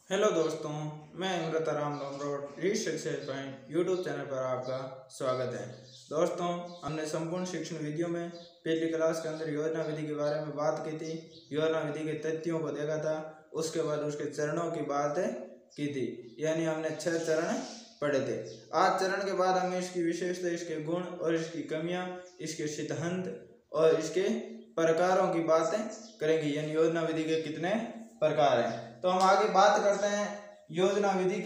Hello दोस्तों, मैं Imrat Ram Lomrod read success point YouTube channel पर आपका स्वागत है। दोस्तों, हमने संपूर्ण शिक्षण वीडियो में पहली क्लास के अंदर योजना विधि के बारे में बात की थी। योजना विधि के तथ्यों को देखा था, उसके बाद उसके चरणों की बात की थी, यानी हमने 6 चरण पढ़े थे। आज चरण के बाद हम इसकी विशेषता, इसके गुण और इसकी कमियां, इसके सिद्धांत और इसके प्रकारों की बातें करेंगे, यानी योजना विधि के कितने प्रकार हैं। तो हम आगे बात करते हैं योजना विधि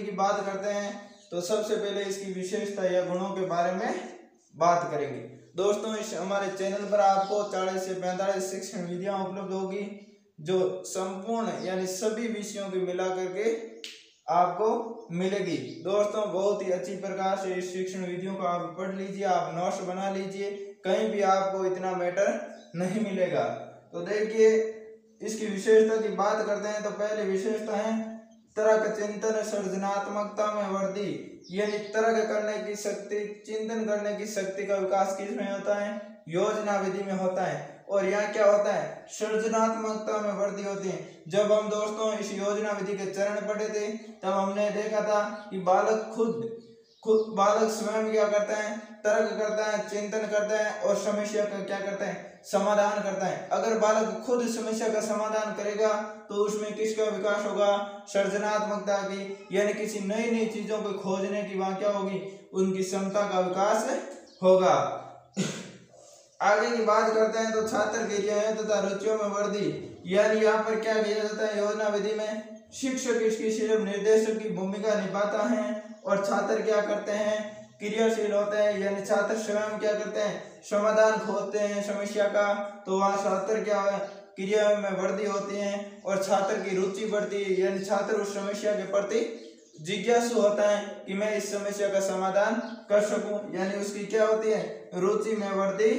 की बात करते हैं। तो सबसे पहले इसकी विशेषता या गुणों के बारे में बात करेंगे। दोस्तों, इस हमारे चैनल पर आपको 40 से 45 शिक्षण विधियां उपलब्ध होगी, जो संपूर्ण यानी सभी विषयों की मिला करके आपको मिलेगी। दोस्तों, बहुत ही अच्छी प्रकार से इस शिक्षण विधियों को आप पढ़ लीजिए, आप नोट्स बना लीजिए, कहीं भी आपको इतना मैटर नहीं मिलेगा। तो देखिए, इसकी विशेषता की बात करते हैं। तो पहले विशेषता है तर्क चिंतन सृजनात्मकता में वृद्धि, यानी तर्क करने की शक्ति, चिंतन करने की शक्ति का विकास किस में होता है? योजना विधि में होता है। और यहाँ क्या होता है? सृजनात्मकता में वृद्धि होती है। जब हम दोस्तों इस योजना विधि के चरण पढ़े थे, तब हमने देखा था कि बालक स्वयं क्या करता है? तर्क करता है, चिंतन करता है और समस्या का क्या करता है? समाधान करता है। अगर बालक खुद समस्या का समाधान करेगा तो उसमें किसका विकास होगा? सृजनात्मकता की, यानी किसी नई नई चीजों को खोजने की वहां क्या होगी? उनकी क्षमता का विकास होगा। आगे की बात करते हैं। तो छात्र की क्रियाएं तथा रुचियों में वृद्धि, यानी यहाँ पर क्या किया जाता है? योजना विधि में शिक्षक इसकी सिर्फ निर्देशक की भूमिका निभाता है और छात्र क्या करते हैं? क्रियाशील होते हैं, यानी छात्र स्वयं क्या करते हैं? समाधान खोजते हैं समस्या का। तो वहाँ छात्र क्या है? क्रिया में वृद्धि होती है और छात्र की रुचि बढ़ती है, यानी छात्र उस समस्या के प्रति जिज्ञासु होता है कि मैं इस समस्या का समाधान कर सकूं, यानी उसकी क्या होती है? रुचि में वृद्धि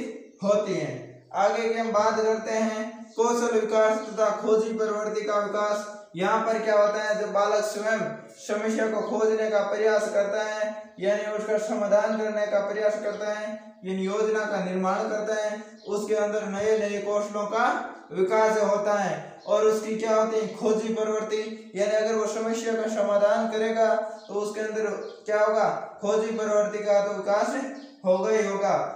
होती है। आगे की हम बात करते हैं कौशल विकास तथा खोजी प्रवृत्ति का विकास। यहाँ पर क्या होता है? जब बालक स्वयं समस्या को खोजने का प्रयास करता है, यानी उसका समाधान करने का प्रयास करता है, यानी योजना का निर्माण करता है, उसके अंदर नए नए कौशलों का विकास होता है और उसकी क्या होती है? खोजी प्रवृत्ति, यानी अगर वो समस्या का समाधान करेगा तो उसके अंदर क्या होगा? खोजी प्रवृत्ति का तो विकास होगा ही होगा।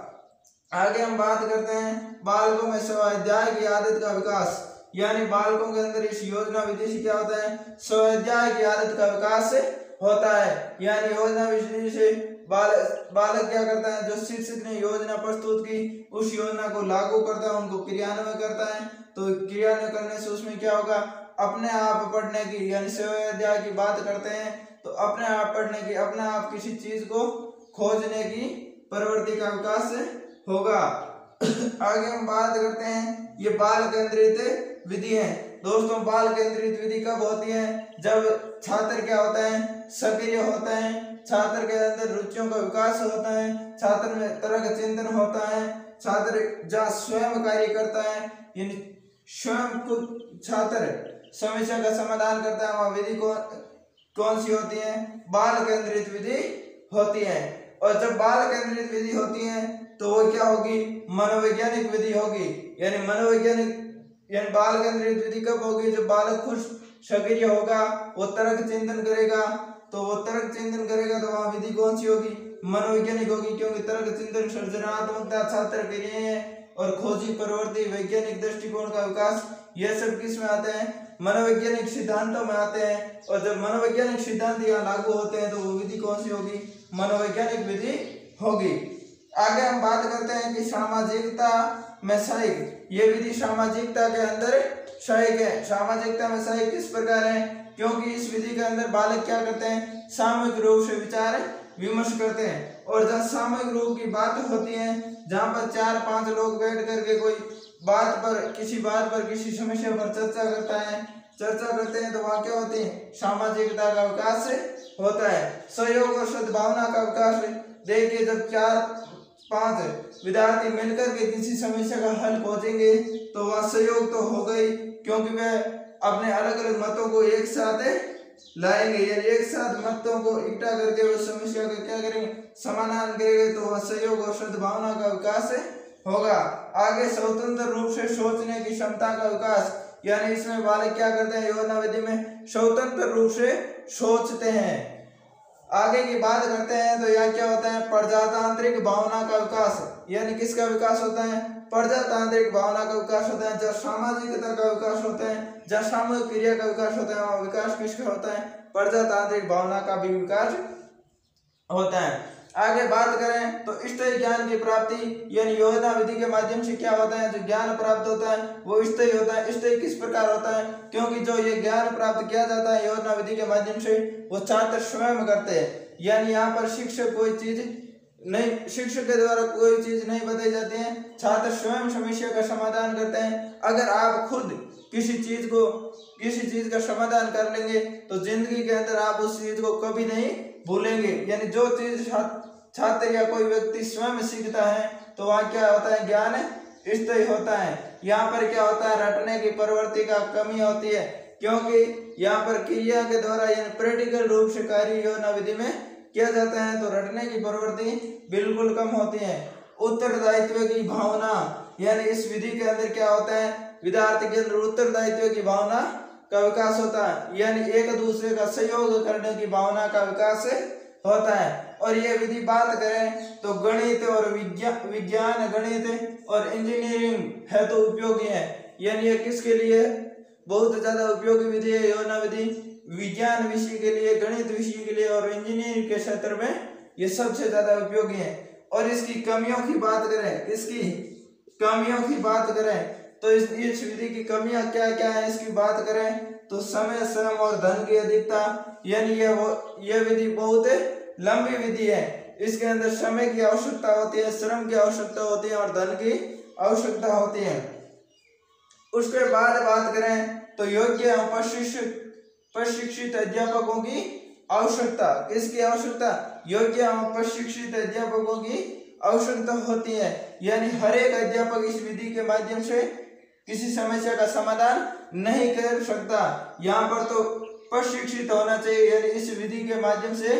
आगे हम बात करते हैं बालकों में स्वाध्याय की आदत का विकास, यानी बालकों के अंदर इस योजना विधि से क्या होता है? स्वाध्याय की आदत का विकास होता है। यानी योजना विधि से बालक क्या करता है? जो शिक्षक ने योजना प्रस्तुत की, उस योजना को लागू करता है, उनको क्रियान्वयन करता है। तो क्रियान्वयन करने से उसमें क्या होगा? अपने आप पढ़ने की, यानी स्वाध्याय की बात करते हैं तो अपने आप पढ़ने की, अपने आप किसी चीज को खोजने की प्रवृत्ति का विकास होगा। आगे हम बात करते हैं ये बाल केंद्रित विधि है। दोस्तों, बाल केंद्रित विधि कब होती है? जब छात्र क्या होता है? सक्रिय होता है, छात्र के अंदर रुचियों का विकास होता है, छात्र में तर्क चिंतन होता है, छात्र जहाँ स्वयं कार्य करता है, यानी स्वयं खुद छात्र समस्या का समाधान करता है, वहाँ विधि कौन सी होती है? बाल केंद्रित विधि होती है। और जब बाल केंद्रित विधि होती है तो वो क्या होगी? मनोवैज्ञानिक विधि होगी। यानी बाल केंद्रित विधि कब होगी? जब बालक खुद सक्रिय होगा, वो तर्क चिंतन करेगा। तो वो तर्क चिंतन करेगा तो वहाँ विधि कौन सी होगी? मनोवैज्ञानिक होगी, क्योंकि तर्क चिंतन सृजनात्मकता, छात्र क्रियाएं और खोजी प्रवृत्ति, वैज्ञानिक दृष्टिकोण का विकास, ये सब किस में आते हैं? मनोवैज्ञानिक सिद्धांतों में आते हैं। और जब मनोवैज्ञानिक सिद्धांत यहाँ लागू होते हैं तो वो विधि कौन सी होगी? मनोवैज्ञानिक विधि होगी। आगे हम बात करते हैं कि सामाजिकता में सहायक, ये विधि सामाजिकता के अंदर सहायक है। सामाजिकता में सहायक किस प्रकार है? क्योंकि इस विधि के अंदर बालक क्या करते हैं? सामूहिक रूप से विचार विमर्श करते हैं। और जहाँ सामूहिक रूप की बात होती है, जहाँ पर 4-5 लोग बैठ करके कोई किसी बात पर किसी समस्या पर चर्चा करते हैं तो वहाँ क्या होती है? सामाजिकता का विकास होता है। सहयोग और सद्भावना का विकास। देखिए, जब 4-5 विद्यार्थी मिलकर के किसी समस्या का हल खोजेंगे तो वह सहयोग तो होगा ही, क्योंकि वे अपने अलग अलग मतों को एक साथ लाएंगे, यानी एक साथ मतों को इकट्ठा करके उस समस्या का क्या करेंगे? समाधान करेंगे। तो वह सहयोग और सद्भावना का विकास होगा। आगे स्वतंत्र रूप से सोचने की क्षमता का विकास, यानी इसमें बालक क्या करते हैं, योजना विधि में स्वतंत्र रूप से सोचते हैं। आगे की बात करते हैं तो यह क्या होता है, प्रजातांत्रिक भावना का विकास, यानी किसका विकास होता है, प्रजातांत्रिक भावना का विकास होता है। जब सामाजिकता का विकास होता है, जब सामूहिक क्रिया का विकास होता है, वहाँ विकास किसका होता है, प्रजातांत्रिक भावना का भी विकास होता है। आगे बात करें तो स्थायी ज्ञान की प्राप्ति, यानी योजना विधि के माध्यम से क्या होता है, जो ज्ञान प्राप्त होता है वो स्थायी होता है। स्थायी किस प्रकार होता है, क्योंकि जो ये ज्ञान प्राप्त किया जाता है योजना विधि के माध्यम से वो छात्र स्वयं करते हैं। यानी यहाँ पर शिक्षक कोई चीज नहीं, शिक्षक के द्वारा कोई चीज नहीं बताई जाती है, छात्र स्वयं समस्या का समाधान करते हैं। अगर आप खुद किसी चीज का समाधान कर लेंगे तो जिंदगी के अंदर आप उस चीज को कभी नहीं भूलेंगे। यानी जो चीज छात्र या कोई व्यक्ति स्वयं सीखता है तो वहाँ क्या होता है, ज्ञान स्थायी होता है। यहाँ पर क्या होता है, रटने की प्रवृत्ति का कमी होती है, क्योंकि यहाँ पर क्रिया के द्वारा यानी प्रैक्टिकल रूप से कार्य योजना विधि में किया जाता है, तो रटने की प्रवृत्ति बिल्कुल कम होती है। उत्तरदायित्व की भावना, यानी इस विधि के अंदर क्या होता है, विद्यार्थी के अंदर उत्तरदायित्व की भावना का विकास होता है, यानी एक दूसरे का सहयोग करने की भावना का विकास होता है। और ये विधि बात करें तो गणित और विज्ञान गणित और इंजीनियरिंग है तो उपयोगी है। यानी ये किसके लिए बहुत ज्यादा उपयोगी विधि है, योजना विधि विज्ञान विषय के लिए, गणित विषय के लिए और इंजीनियरिंग के क्षेत्र में ये सबसे ज्यादा उपयोगी है। और इसकी कमियों की बात करें, इसकी कमियों की बात करें तो इस विधि की कमियां क्या क्या है, इसकी बात करें तो समय, श्रम और धन की अधिकता, यानी ये विधि बहुत लंबी विधि है। इसके अंदर समय की आवश्यकता होती है, श्रम की आवश्यकता होती है और धन की आवश्यकता होती है। उसके बाद बात करें तो योग्य प्रशिक्षित अध्यापकों की आवश्यकता, किसकी आवश्यकता, योग्य एवं प्रशिक्षित अध्यापकों की आवश्यकता होती है। यानी हर एक अध्यापक इस विधि के माध्यम से किसी समस्या का समाधान नहीं कर सकता। यहाँ पर तो प्रशिक्षित होना चाहिए, यानी इस विधि के माध्यम से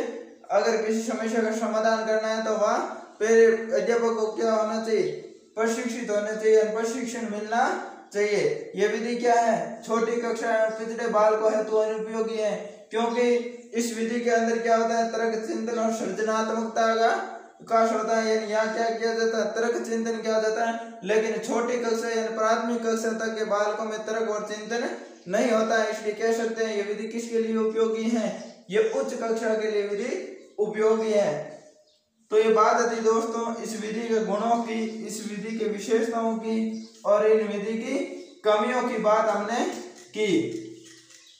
अगर किसी समस्या का समाधान करना है तो वहाँ पहले अध्यापक को क्या होना चाहिए, प्रशिक्षित होना चाहिए, प्रशिक्षण मिलना चाहिए। ये विधि क्या है, छोटी कक्षा में पिछड़े बालकों हेतु अनुपयोगी है, क्योंकि इस विधि के अंदर क्या होता है, तर्क चिंतन और सृजनात्मकता का विकास होता है। यानी यहाँ क्या किया जाता है, तर्क चिंतन किया जाता है, लेकिन छोटी कक्षा यानी प्राथमिक कक्षा तक के बालकों में तर्क और चिंतन नहीं होता है। इसलिए कह सकते हैं ये विधि किसके लिए उपयोगी है, ये उच्च कक्षा के लिए विधि उपयोगी है। तो ये बात थी दोस्तों इस विधि के गुणों की, इस विधि के विशेषताओं की और इन विधि की कमियों की बात हमने की।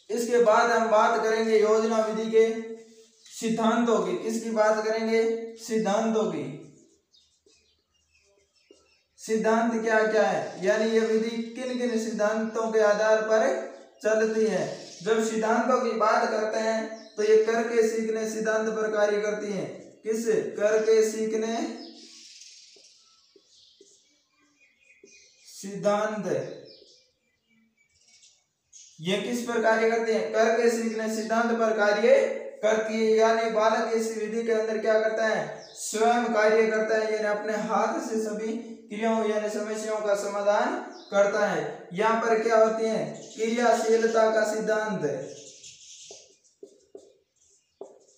इसके बाद हम बात करेंगे योजना विधि के सिद्धांतों की। किसकी बात करेंगे, सिद्धांतों की। सिद्धांत क्या क्या है, यानी ये विधि किन किन सिद्धांतों के आधार पर चलती है। जब सिद्धांतों की बात करते हैं तो ये करके सीखने सिद्धांत पर कार्य करती है। किस, करके सीखने सिद्धांत, ये किस पर कार्य करते हैं, करके सीखने सिद्धांत पर कार्य करती है। यानी बालक इस विधि के अंदर क्या करता है, स्वयं कार्य करता है, यानी अपने हाथ से सभी क्रियाओं यानी समस्याओं का समाधान करता है। यहाँ पर क्या होती है, क्रियाशीलता का सिद्धांत,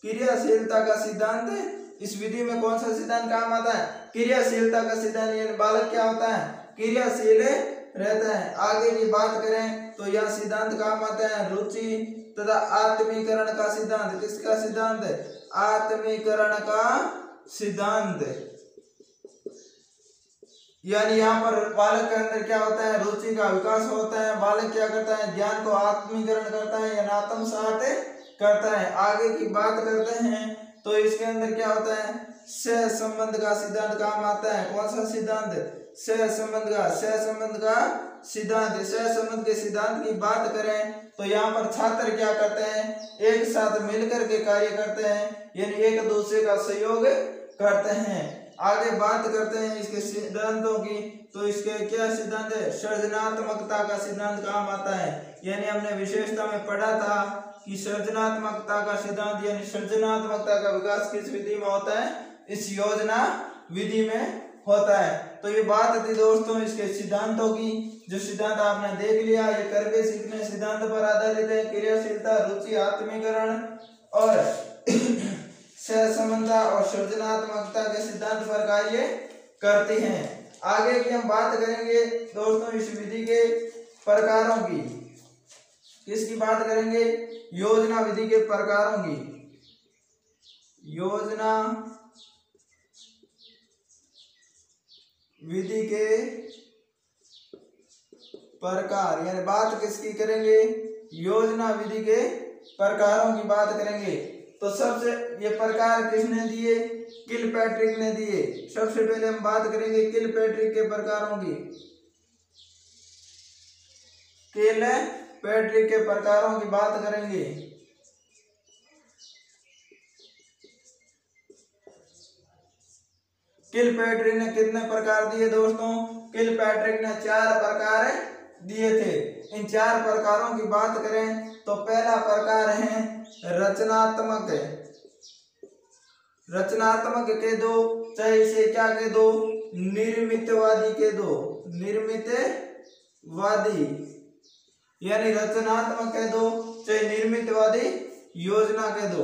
क्रियाशीलता का सिद्धांत इस विधि में कौन सा सिद्धांत काम आता है, क्रियाशीलता का सिद्धांत। यानी बालक क्या होता है, क्रियाशील रहता है। आगे की बात करें तो यह सिद्धांत काम आता है रुचि तथा आत्मीकरण का सिद्धांत। किसका सिद्धांत, आत्मीकरण का सिद्धांत। यानी यहाँ पर बालक के अंदर क्या होता है, रुचि का विकास होता है। बालक क्या करता है, ज्ञान को आत्मीकरण करता है या आत्मसात करता है। आगे की बात करते हैं तो इसके अंदर क्या होता है, सह संबंध का सिद्धांत काम आता है। कौन सा सिद्धांत, सह संबंध का, सह संबंध का सिद्धांत। सह संबंध के सिद्धांत की बात करें तो यहाँ पर छात्र क्या करते हैं, एक साथ मिलकर के कार्य करते हैं, यानी एक दूसरे का सहयोग करते हैं। आगे बात करते हैं इसके सिद्धांतों की तो इसके क्या सिद्धांत है, सृजनात्मकता का सिद्धांत काम आता है। यानी हमने विशेषता में पढ़ा था कि सृजनात्मकता का सिद्धांत यानी सृजनात्मकता का विकास किस विधि में होता है, इस योजना विधि में होता है। तो ये बात थी दोस्तों इसके सिद्धांतों की। जो सिद्धांत आपने देख लिया, ये करके सीखने सिद्धांत पर आधारित है। क्रियाशीलता, रुचि, आत्मीकरण और सहसंबंधता और सृजनात्मकता के सिद्धांत पर कार्य करती हैं। आगे की हम बात करेंगे दोस्तों इस विधि के प्रकारों की। किसकी बात करेंगे? योजना विधि के प्रकारों की। योजना विधि के प्रकार, यानी बात किसकी करेंगे? योजना विधि के प्रकारों की बात करेंगे। तो सबसे ये प्रकार किसने दिए? किलपैट्रिक ने दिए। सबसे पहले हम बात करेंगे किलपैट्रिक के प्रकारों की। किलपैट्रिक के प्रकारों की बात करेंगे। किलपैट्रिक ने कितने प्रकार दिए दोस्तों? किलपैट्रिक ने 4 प्रकार दिए थे। इन 4 प्रकारों की बात करें तो पहला प्रकार है रचनात्मक। रचनात्मक के दो, चाहे इसे क्या के दो? निर्मितवादी के दो। निर्मितवादी यानी रचनात्मक के दो, चाहे निर्मितवादी योजना के दो।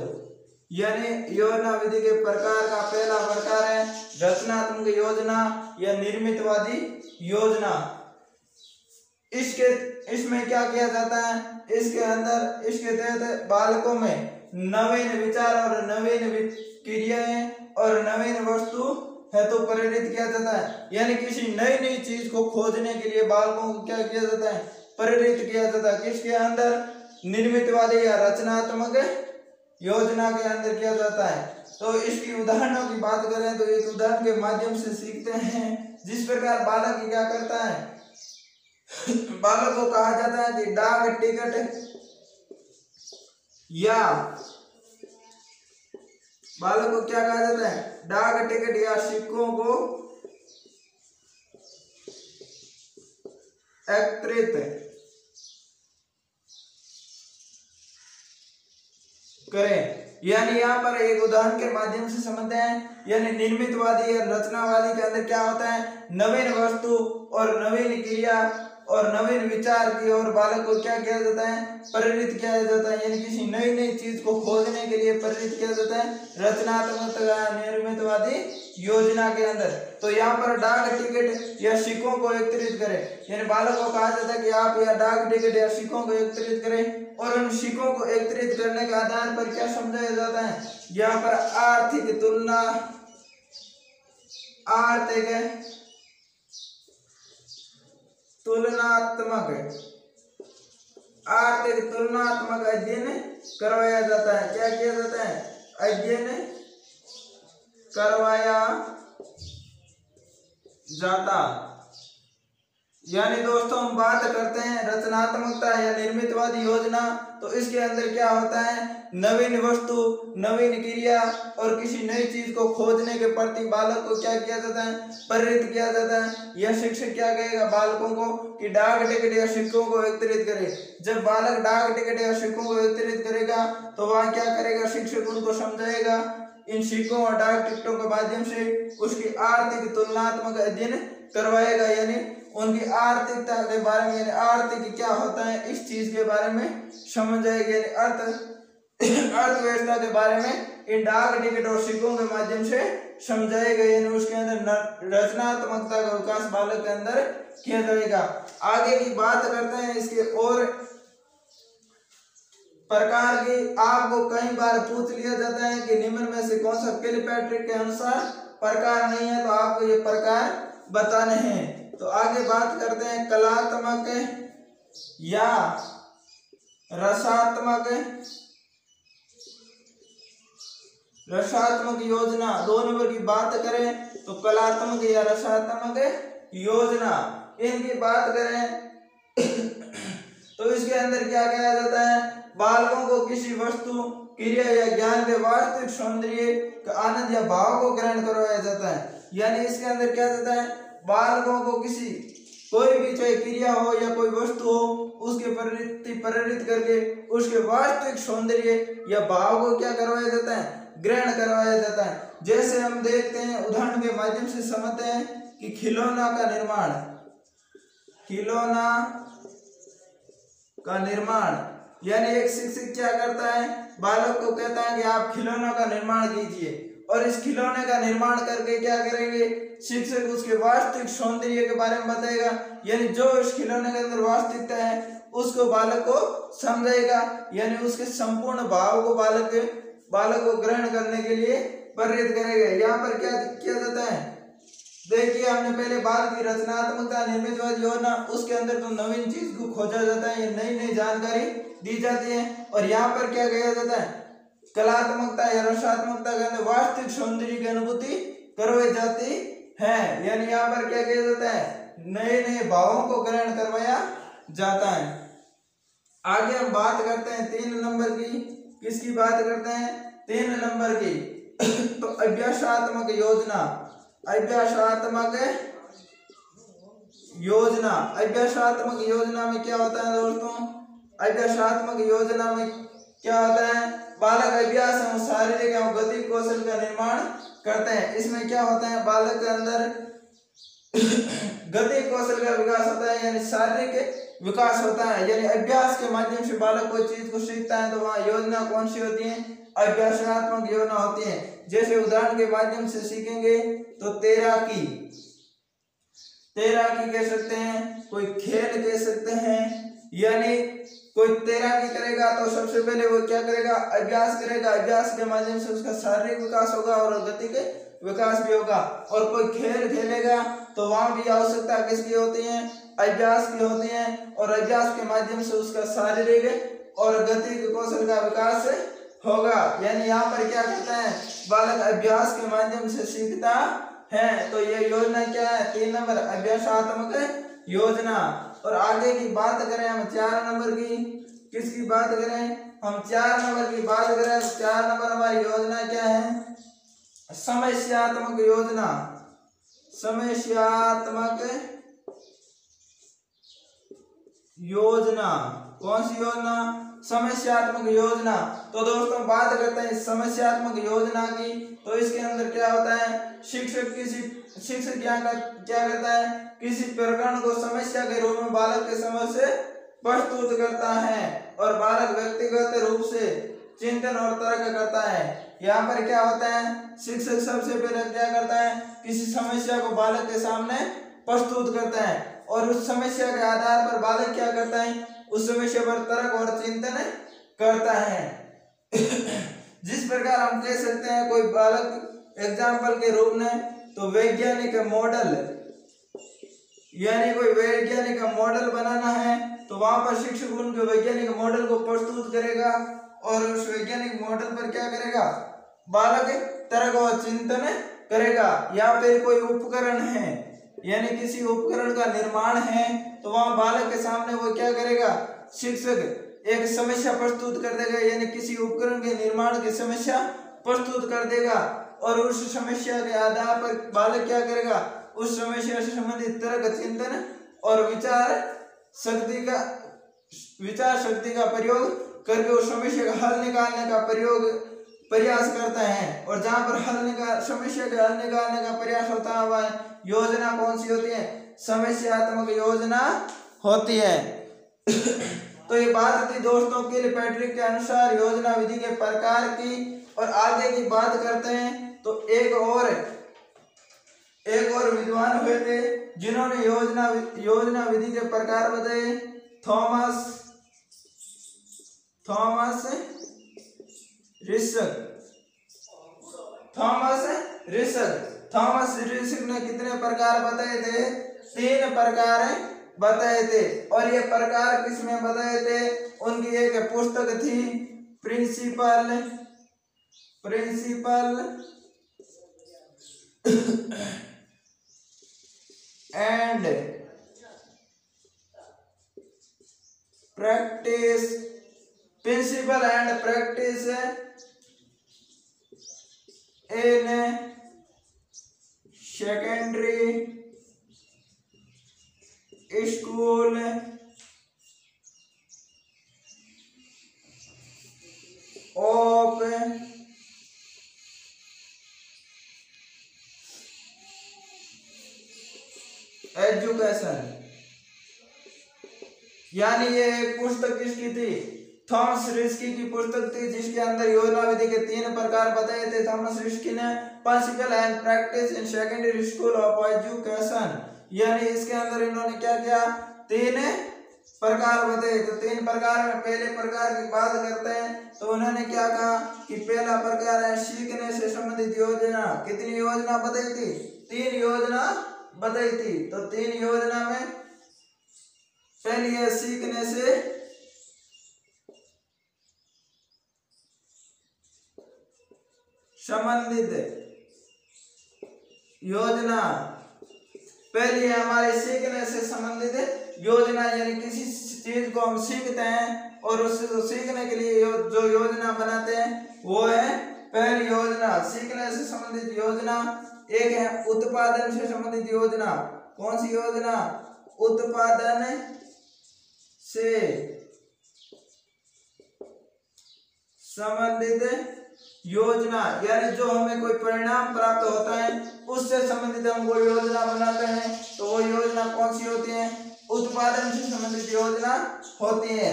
यानी योजना विधि के प्रकार का पहला प्रकार है रचनात्मक योजना या निर्मितवादी योजना। इसमें क्या किया जाता है? इसके तहत बालकों में नवीन विचार और नवीन क्रियाएं और नवीन वस्तु हेतु प्रेरित किया जाता है। यानी किसी नई चीज को खोजने के लिए बालकों को क्या किया जाता है? प्रेरित किया जाता है। किसके अंदर? निर्मितवादी या रचनात्मक योजना के अंदर किया जाता है। तो इसकी उदाहरणों की बात करें तो एक उदाहरण के माध्यम से सीखते हैं। जिस प्रकार बालक क्या करता है? बालक को कहा जाता है कि डाक टिकट या बालक को क्या कहा जाता है? डाक टिकट या सिक्कों को एकत्रित करें। यानी यहाँ पर एक उदाहरण के माध्यम से समझते हैं। यानी निर्मितवादी या रचनावादी के अंदर क्या होता है? नवीन वस्तु और नवीन क्रिया और नवीन विचार की ओर बालक को क्या किया जाता है? प्रेरित किया जाता है। यानी किसी नई चीज को खोजने के लिए प्रेरित किया जाता है रचनात्मक निर्मितवादी योजना के अंदर। तो यहाँ पर डाक टिकट या सिक्कों को एकत्रित करें। यानी बालक को कहा जाता है कि आप यह डाक टिकट या सिक्कों को एकत्रित करें और उन सिक्कों को एकत्रित करने के आधार पर क्या समझाया जाता है? यहाँ पर आर्थिक तुलना, आर्थिक तुलनात्मक अध्ययन करवाया जाता है। क्या किया जाता है? अध्ययन करवाया जाता। यानी दोस्तों हम बात करते हैं रचनात्मकता या निर्मितवादी योजना। तो इसके अंदर क्या होता है? नवीन वस्तु, नवीन क्रिया और किसी नई चीज को खोजने के प्रति बालक को क्या किया जाता है? प्रेरित किया जाता है। यह शिक्षक क्या कहेगा बालकों को कि डाक टिकट या सिक्कों को एकत्रित करे। जब बालक डाक टिकट या सिक्कों को एकत्रित करेगा तो वह क्या करेगा? शिक्षक उनको समझाएगा इन सिक्कों और डाक टिकटों के माध्यम से उसकी आर्थिक तुलनात्मक अध्ययन करवाएगा। यानी उनकी आर्थिकता के बारे में, यानी आर्थिक क्या होता है इस चीज के बारे में समझाएगा। यानी अर्थव्यवस्था के बारे में इन डाक टिकट और सिक्कों के माध्यम से समझाएगा। यानी उसके अंदर रचनात्मकता का विकास बालक के अंदर किया जाएगा। आगे की बात करते हैं इसके और प्रकार की। आपको कई बार पूछ लिया जाता है कि निम्न में से कौन सा किलपैट्रिक के अनुसार प्रकार नहीं है, तो आपको ये प्रकार बताने हैं। तो आगे बात करते हैं कलात्मक या रसात्मक योजना। 2 नंबर की बात करें तो कलात्मक या रसात्मक योजना, इनकी बात करें तो इसके अंदर क्या कहा जाता है? बालकों को किसी वस्तु, क्रिया या ज्ञान के वास्तविक सौंदर्य का आनंद या भाव को ग्रहण करवाया जाता है। यानी इसके अंदर क्या जाता है? बालकों को किसी कोई भी चाहे क्रिया हो या कोई वस्तु हो उसके प्रति प्रेरित करके उसके वास्तविक सौंदर्य या भाव को क्या करवाया जाता है? ग्रहण करवाया जाता है। जैसे हम देखते हैं उदाहरण के माध्यम से समझते हैं कि खिलौना का निर्माण, खिलौना का निर्माण, यानी एक शिक्षक क्या करता है, बालक को कहता है कि आप खिलौनों का निर्माण कीजिए, और इस खिलौने का निर्माण करके क्या करेंगे, शिक्षक उसके वास्तविक सौंदर्य के बारे में बताएगा, यानी जो इस खिलौने के अंदर वास्तविकता है उसको बालक को समझाएगा, यानी उसके संपूर्ण भाव को बालक को ग्रहण करने के लिए प्रेरित करेगा। यहाँ पर क्या किया जाता है, देखिए हमने पहले बात की रचनात्मकता निर्मित योजना, उसके अंदर तो नवीन चीज को खोजा जाता है, ये नई नई जानकारी दी जाती है। और यहाँ पर क्या किया जाता है, कलात्मकता या रसात्मकता के अंदर वास्तविक सौंदर्य की अनुभूति करवाई जाती है, यानी यहाँ पर क्या किया जाता है, नए नए भावों को ग्रहण करवाया जाता है। आगे हम बात करते हैं 3 नंबर की, किसकी बात करते हैं, 3 नंबर की तो अभ्यासात्मक योजना। अभ्यासात्मक योजना में क्या होता है दोस्तों, अभ्यासात्मक योजना में क्या होता है, बालक अभ्यास एवं शारीरिक एवं गति कौशल का निर्माण करते हैं। इसमें क्या होता है, बालक के अंदर गति कौशल का विकास होता है, यानी शारीरिक विकास होता है, यानी अभ्यास के माध्यम से बालक कोई चीज को सीखता है। तो वहाँ योजना कौन सी होती है, अभ्यासात्मक योजना होती है। जैसे उदाहरण के माध्यम से सीखेंगे तो तैराकी कह सकते हैं, कोई खेल कह सकते हैं, यानी कोई तैराकी करेगा तो सबसे पहले वो क्या करेगा, अभ्यास करेगा, अभ्यास के माध्यम से उसका शारीरिक विकास होगा और गति के विकास भी होगा। और कोई खेल खेलेगा तो वहां भी आवश्यकता किसकी होती है, अभ्यास की होती है, और अभ्यास के माध्यम से उसका शारीरिक और गति के कौशल का विकास होगा। यानी यहाँ पर क्या कहते हैं, बालक अभ्यास के माध्यम से सीखता है। तो ये योजना क्या है, 3 नंबर अभ्यासात्मक योजना। और आगे की बात करें हम 4 नंबर की, किसकी बात करें, हम 4 नंबर की बात करें। 4 नंबर हमारी योजना क्या है, समस्यात्मक योजना। समस्यात्मक योजना, कौन सी योजना, समस्यात्मक योजना। तो दोस्तों बात करते हैं समस्यात्मक योजना की। तो इसके अंदर क्या होता है, शिक्षक क्या करता है, किसी प्रकरण को समस्या के रूप में बालक के समक्ष प्रस्तुत करता है, और बालक व्यक्तिगत रूप से चिंतन और तर्क करता है। यहाँ पर क्या होता है, शिक्षक सबसे पहले क्या करता है, किसी समस्या को बालक के सामने प्रस्तुत करता है, और उस समस्या के आधार पर बालक क्या करता है, उस समस्या पर तर्क और चिंतन करता है। जिस प्रकार हम कह सकते हैं कोई बालक एग्जाम्पल के रूप में, तो वैज्ञानिक मॉडल, यानी कोई वैज्ञानिक मॉडल बनाना है तो वहां पर शिक्षक उनके वैज्ञानिक मॉडल को प्रस्तुत करेगा, और उस वैज्ञानिक मॉडल पर क्या करेगा, बालक तर्क और चिंतन करेगा। या फिर कोई उपकरण है, यानी किसी उपकरण का निर्माण है, तो वहां बालक के सामने वो क्या करेगा, शिक्षक एक समस्या प्रस्तुत कर देगा, यानी किसी उपकरण के निर्माण की समस्या प्रस्तुत कर देगा, और उस समस्या के आधार पर बालक क्या करेगा, उस समस्या से संबंधित तर्क चिंतन और विचार शक्ति का प्रयोग करके उस समस्या का हल निकालने का प्रयास करता है। और जहां पर समस्या के हल निकालने का प्रयास होता है वह योजना कौन सी होती है, समस्यात्मक योजना होती है। तो ये बात थी दोस्तों किलपैट्रिक के अनुसार योजना विधि के प्रकार की। और आगे की बात करते हैं तो एक और विद्वान हुए थे जिन्होंने योजना विधि के प्रकार बताए, थॉमस रिस्क ने कितने प्रकार बताए थे, 3 प्रकार बताए थे। और ये प्रकार किसमें बताए थे, उनकी एक पुस्तक थी principle and practice in secondary school of education. यानी ये एक पुस्तक किसकी थी? थॉमस रिस्की की पुस्तक थी, जिसके अंदर योजना विधि के 3 प्रकार बताए थे थॉमस रिस्की ने। Principle and practice in secondary school of education, यानी इसके अंदर इन्होंने क्या किया? 3 प्रकार बताए। तो 3 प्रकार में पहले प्रकार की बात करते हैं तो उन्होंने क्या कहा कि पहला प्रकार है सीखने से संबंधित योजना। कितनी योजना बताई थी? 3 योजना बताई थी। तो 3 योजना में पहली है सीखने से संबंधित योजना। पहली है हमारे सीखने से संबंधित योजना, यानी किसी चीज को हम सीखते हैं और उससे तो सीखने के लिए जो योजना बनाते हैं वो है पहली योजना, सीखने से संबंधित योजना। एक है उत्पादन से संबंधित योजना। कौन सी योजना? उत्पादन से संबंधित योजना, यानी जो हमें कोई परिणाम प्राप्त होता है उससे संबंधित हम कोई योजना बनाते हैं तो वो योजना कौन सी होती है? उत्पादन से संबंधित योजना होती है।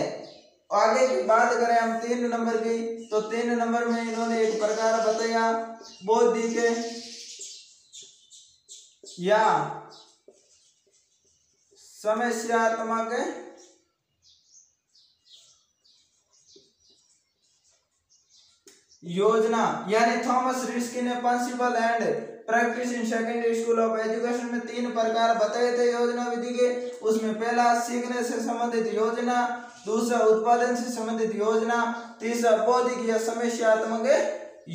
आगे की बात करें हम 3 नंबर की, तो 3 नंबर में इन्होंने एक प्रकार बताया बौद्धिक या समस्यात्मक योजना। यानी थॉमस रिस्की ने principle and practice in secondary school of education में 3 प्रकार बताए थे योजना विधि के। उसमें पहला सीखने से संबंधित योजना, दूसरा उत्पादन से संबंधित योजना, तीसरा बौद्धिक या समस्यात्मक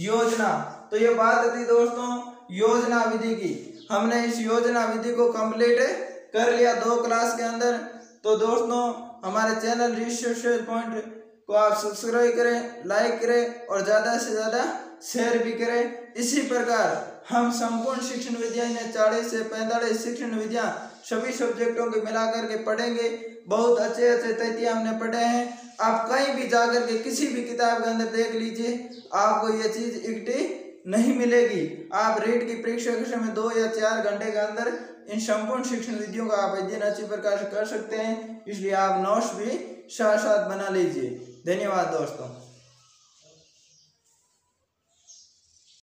योजना। तो ये बात थी दोस्तों योजना विधि की। हमने इस योजना विधि को कंप्लीट कर लिया 2 क्लास के अंदर। तो दोस्तों हमारे चैनल रिसर्च पॉइंट को आप सब्सक्राइब करें, लाइक करें और ज़्यादा से ज़्यादा शेयर भी करें। इसी प्रकार हम संपूर्ण शिक्षण विधियाँ 40 से 45 शिक्षण विधियाँ सभी सब्जेक्टों के मिलाकर के पढ़ेंगे। बहुत अच्छे अच्छे तथ्य हमने पढ़े हैं। आप कहीं भी जाकर के किसी भी किताब के अंदर देख लीजिए, आपको ये चीज़ इकट्ठी नहीं मिलेगी। आप रीट की परीक्षा के समय 2 या 4 घंटे के अंदर इन संपूर्ण शिक्षण विधियों का आप अध्ययन अच्छी प्रकार से कर सकते हैं। इसलिए आप नोट्स भी साथ साथ बना लीजिए। धन्यवाद दोस्तों।